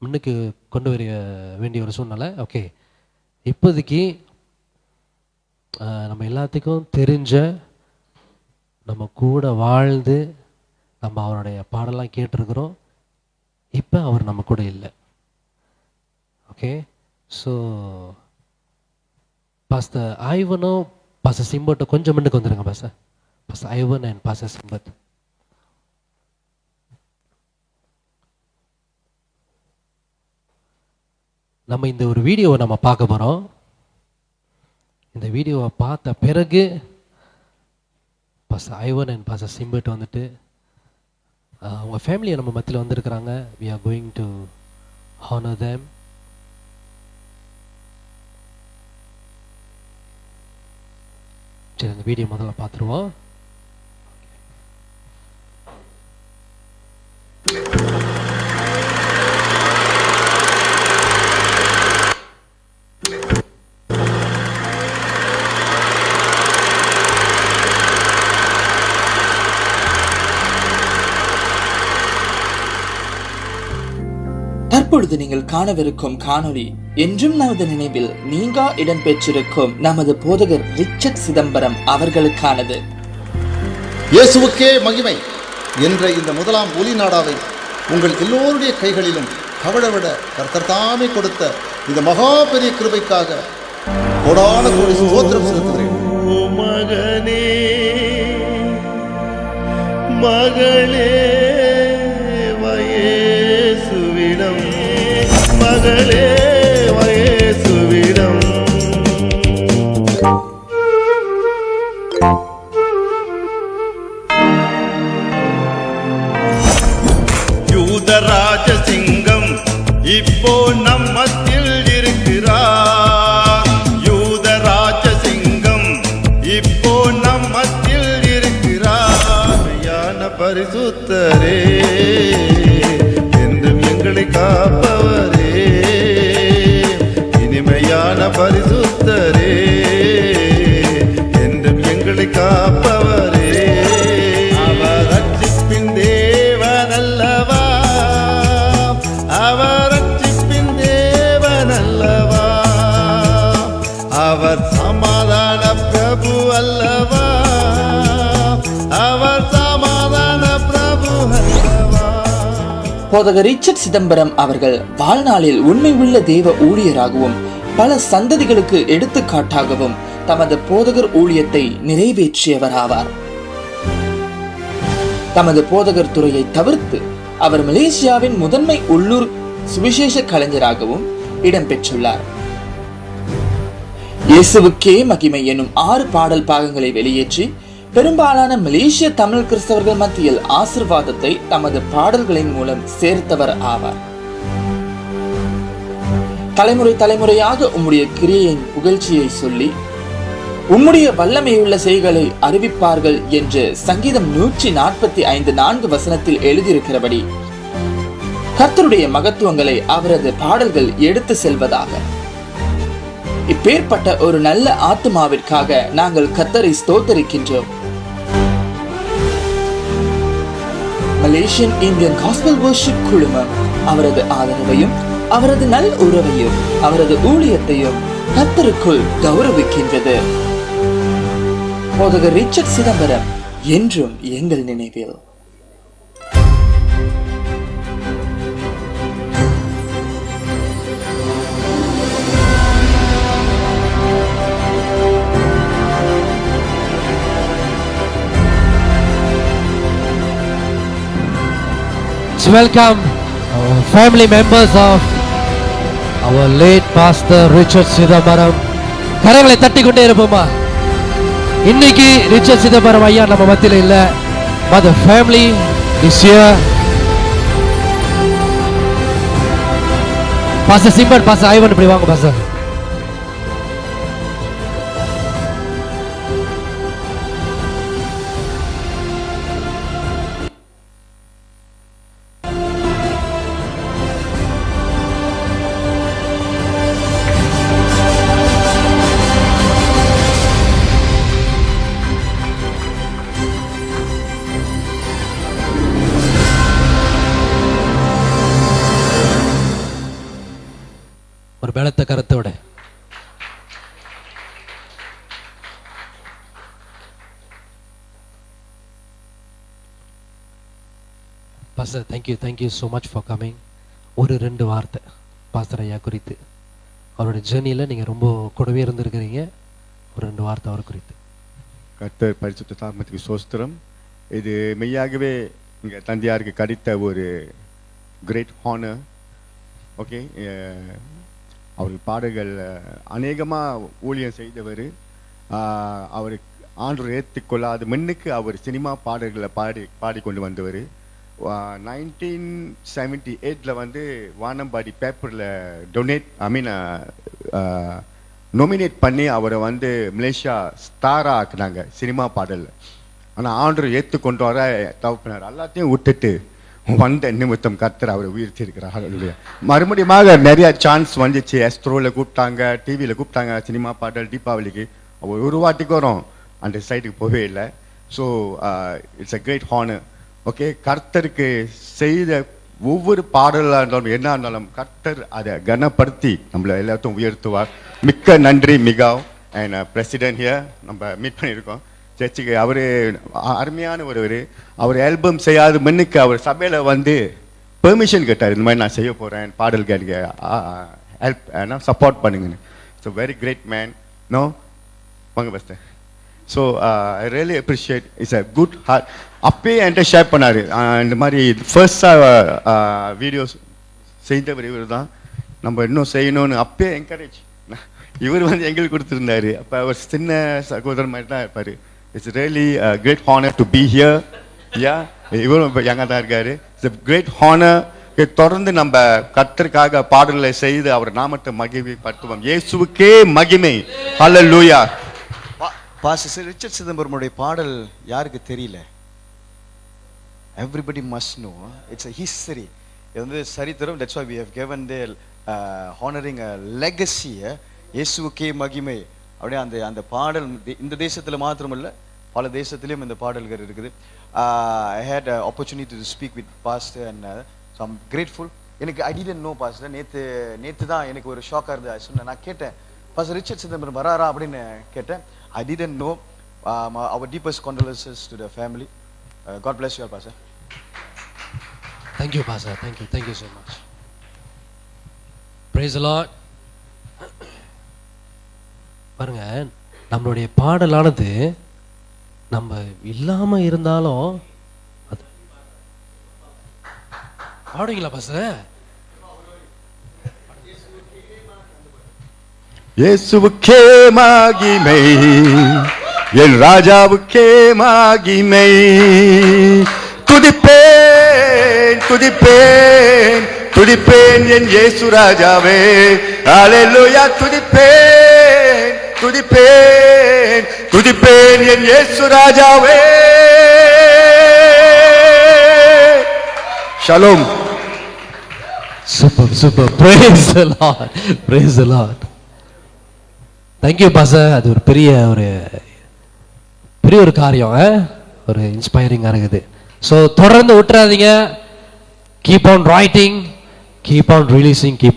முன்னுக்கு கொண்டு வர வேண்டிய ஒரு சூழ்நிலை. ஓகே, இப்போதைக்கு நம்ம எல்லாத்துக்கும் தெரிஞ்ச, நம்ம கூட வாழ்ந்து நம்ம அவருடைய பாடலாம் கேட்டிருக்கிறோம். இப்போ அவர் நம்ம கூட இல்லை. ஓகே, ஸோ பாஸ்டர் ஐவனும் பாஸ்டர் சிம்பர்ட்டை கொஞ்சம் முன்னுக்கு வந்துடுங்க. Pastor Ivan and pastor Simbert. நம்ம இந்த ஒரு வீடியோவை நம்ம பார்க்க போகிறோம். இந்த வீடியோவை பார்த்த பிறகு பாஸ்டர் ஐவன் அண்ட் பாஸ்டர் சிம்பர்ட் வந்துட்டு அவங்க ஃபேமிலியை நம்ம மத்தியில் வந்திருக்கிறாங்க. we are going to honor them. சரி, இந்த வீடியோ முதல்ல பார்த்துருவோம். தற்பொழுது நீங்கள் காணவிருக்கும் காணொளி என்றும் நமது நினைவில் நீங்கா இடம்பெற்றிருக்கும் நமது போதகர் ரிச்சர்ட் சிதம்பரம் அவர்களுக்கானது. இயேசுவுக்கே மகிமை என்ற இந்த முதலாம் ஒலி நாடாவை உங்கள் எல்லோருடைய கைகளிலும் தவழவிட கர்த்தர் தாமே கொடுத்த இந்த மகா பெரிய கிருபைக்காக கோடான கோடி ஸ்தோத்திரம் செலுத்துகிறேன். மகனே, மகளே, வயேசுவிடம், மகளே, வயேசுவிடம். யூதராஜ சிங்கம் இப்போ நம் மத்தியில் இருக்கிறார். யூதராஜ சிங்கம் இப்போ நம் மத்தியில் இருக்கிறார். யான பரிசுத்தரே, என்றும் எங்களை காப்பவரே, இனிமையான பரிசுத்தரே, என்றும் எங்களை காப்பவரே. அவர் ரட்சிப்பின் தேவன் அல்லவா, அவர் ரட்சிப்பின் தேவன் அல்லவா, அவர் சமாதான பிரபு அல்லவா, அவர் சமாதான பிரபு அல்லவா. போதகர் ரிச்சர்ட் சிதம்பரம் அவர்கள் வாழ்நாளில் உண்மை உள்ள தேவ ஊழியராகவும் பல சந்ததிகளுக்கு எடுத்துக்காட்டாகவும் தமது போதகர் ஊழியத்தை நிறைவேற்றியவர் ஆவார். தமது போதகர் துறையை தவிர்த்து அவர் மலேசியாவின் முதன்மை உள்ளூர் சுவிசேஷ கலைஞராகவும் இடம்பெற்றுள்ளார். இயேசுவுக்கே மகிமை எனும் 6 பாடல் பாகங்களை வெளியேற்றி பெரும்பாலான மலேசிய தமிழ் கிறிஸ்தவர்கள் மத்தியில் ஆசீர்வாதத்தை தமது பாடல்களின் மூலம் சேர்த்தவர் ஆவார். தலைமுறை தலைமுறையாக உம்முடைய கிரியையின் புகழ்ச்சியை சொல்லி உம்முடைய வல்லமையுள்ள செய்களை அறிவிப்பார்கள் என்று சங்கீதம் 145:4 வசனத்தில் எழுதியிருக்கிறபடி கர்த்தருடைய மகத்துவங்களை அவரது பாடல்கள் எடுத்து செல்வதாக. இப்பேற்பட்ட ஒரு நல்ல ஆத்துமாவிற்காக நாங்கள் கர்த்தரை ஸ்தோத்தரிக்கின்றோம். மலேசியன் இந்தியன் காஸ்பல் வர்ஷிப் குழுமம் அவரது ஆதரவையும் அவரது நல் உறவையும் அவரது ஊழியத்தையும் கர்த்தருக்குள் கௌரவிக்கின்றது. போதகர் ரிச்சர்ட் சிதம்பரம் என்றும் எங்கள் நினைவில். Welcome our family members of our late pastor Richard Sidambaram. கரங்களை தட்டி கொண்டே இருப்போமா? இன்னைக்கு ரிச்சர்ட் சிதம்பரம் ஐயா நம்ம மத்தியில் இல்ல, but the family is here. Pastor Simbert, pastor Ivan இப்படி வாங்க பாஸ்டர். ஒரு பலத்த கருத்தோட pastor, thank you so much for coming. ஒரு 2 வார்த்தை பாஸ்டர் ஐயா குறித்து, அவருடைய ஜேர்னியில் நீங்கள் ரொம்ப கூடவே இருந்திருக்கிறீங்க. ஒரு 2 வார்த்தை அவர் குறித்து. கர்த்தர் பரிசுத்த நாமத்துக்கு ஸ்தோத்திரம். இது மெய்யாகவே இங்கே தந்தையாருக்கு கிடைத்த ஒரு கிரேட் ஹானர். ஓகே, அவர் பாடல்கள் அநேகமாக ஊழியம் செய்தவர். அவர் ஆண்டு ஏற்றுக்கொள்ளாத முன்னுக்கு அவர் சினிமா பாடல்களை பாடிக்கொண்டு வந்தவர். 1978 வந்து வானம்பாடி பேப்பரில் நொமினேட் பண்ணி அவரை வந்து மலேசியா ஸ்டாராக ஆக்குனாங்க சினிமா பாடலில். ஆனால் ஆண்டு ஏற்றுக்கொண்டு வர தவப்பினார். எல்லாத்தையும் விட்டுட்டு வந்த நிமித்தம் கர்த்தர் அவரை உயர்த்தியிருக்கிறார். மறுபடியும் நிறைய சான்ஸ் வந்துச்சு. எஸ்ட்ரோவில் கூப்பிட்டாங்க, டிவியில் கூப்பிட்டாங்க சினிமா பாடல் தீபாவளிக்கு. அவர் ஒரு வாட்டிக்கு வரும் அந்த சைட்டுக்கு போகவே இல்லை. So it's a great honour. Okay, கர்த்தருக்கு செய்த ஒவ்வொரு பாடலாக இருந்தாலும் என்ன இருந்தாலும் கர்த்தர் அதை கனப்படுத்தி நம்மளை எல்லாத்தையும் உயர்த்துவார். மிக்க நன்றி மிகாவ் அண்ட் பிரசிடென்ட் ஹியர் நம்ம மீட் பண்ணியிருக்கோம் சர்ச்சுக்கு. அவர் அருமையான ஒருவர். அவர் ஆல்பம் செய்யாத முன்னுக்கு அவர் சபையில் வந்து பெர்மிஷன் கேட்டார், இந்த மாதிரி நான் செய்ய போகிறேன், பாடல் கேட்க ஹெல்ப் சப்போர்ட் பண்ணுங்கன்னு. So very great man. No வாங்க pastor. So I really appreciate. It's a good heart. அப்பயே என்கிட்ட ஷேர் பண்ணார். இந்த மாதிரி ஃபர்ஸ்டாக வீடியோஸ் செய்தவர் இவர் தான், நம்ம இன்னும் செய்யணும்னு அப்பயே என்கரேஜ் இவர் வந்து எங்களுக்கு கொடுத்துருந்தாரு. அப்போ அவர் சின்ன சகோதரர் மாதிரி தான் இருப்பார். It's really great honour to be here. Yeah, இவரும் இப்போ யங்காக தான் இருக்காரு. It's great honour. தொடர்ந்து நம்ம கர்த்தருக்காக பாடல்களை செய்து அவர் நாமத்தை மகிமைப்படுத்துவோம். இயேசுவுக்கே மகிமை. ஹல்லேலூயா. பாஸ்டர் ரிச்சர்ட் சிதம்பரமுடைய பாடல் யாருக்கு தெரியல? Everybody must know. It's a history. இது வந்து சரித்திரம். That's why we have given the honoring a legacy. இயேசுவுக்கே மகிமை. அப்படியே அந்த பாடல் இந்த தேசத்தில் மாத்திரமல்ல பல தேசத்திலும் இந்த பாடல்கள் இருக்குது. I had an opportunity to speak with pastor and so I'm grateful. எனக்கு I didn't know pastor. நேத்து தான் எனக்கு ஒரு ஷாக்காக இருந்தது. சொன்னேன், நான் கேட்டேன் பாஸ்டர் ரிச்சர்ட் சிதம்பரம் வராரா அப்படின்னு கேட்டேன். I didn't know. Our deepest condolences to the family. God bless you all, Pastor. Thank you, Pastor. Thank you so much. Praise the Lord. பாருங்க, நம்மளுடைய பாடலானது நம்ம இல்லாம இருந்தாலும் பாடுவீங்களா பாஸ்டர்? இயேசுவுக்கே மகிமை, என் ராஜாவுக்கே மகிமை. துதிப்பேன் துதிப்பேன் துதிப்பேன் என் இயேசு ராஜாவே. அல்லேலூயா. துதிப்பேன் துதிப்பேன் துதிப்பேன் என் இயேசு ராஜாவே. Shalom. Super. Praise the Lord. Thank you, Pastor. அது ஒரு பெரிய ஒரு காரியம், ஒரு இன்ஸ்பைரிங்காக இருக்குது. ஸோ தொடர்ந்து விட்டுறாதீங்க. Keep on writing, keep on releasing, keep